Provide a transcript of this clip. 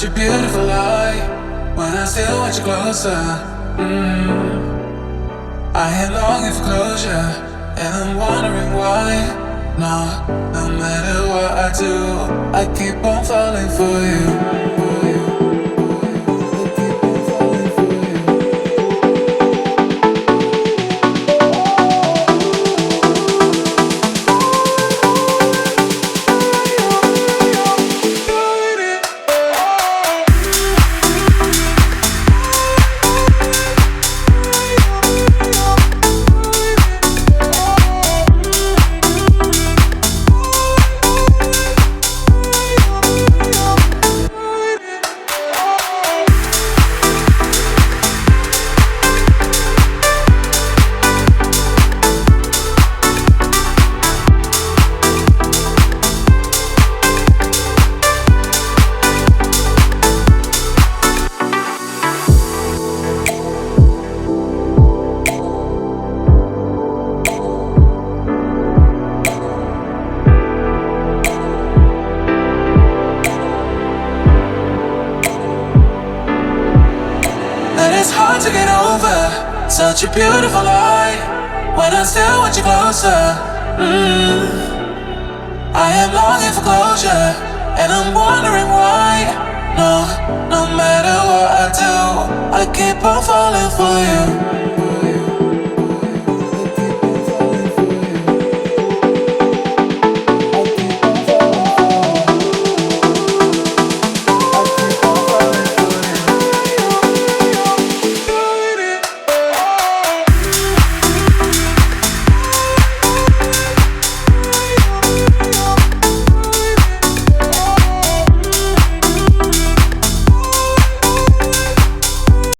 such a beautiful light. When I still want you closer, I am longing for closure, and I'm wondering why. No, no matter what I do, I keep on falling for you. For you. It's hard to get over such a beautiful light. When I still want you closer, I am longing for closure, and I'm wondering why. No, no matter what I do, I keep on falling for you.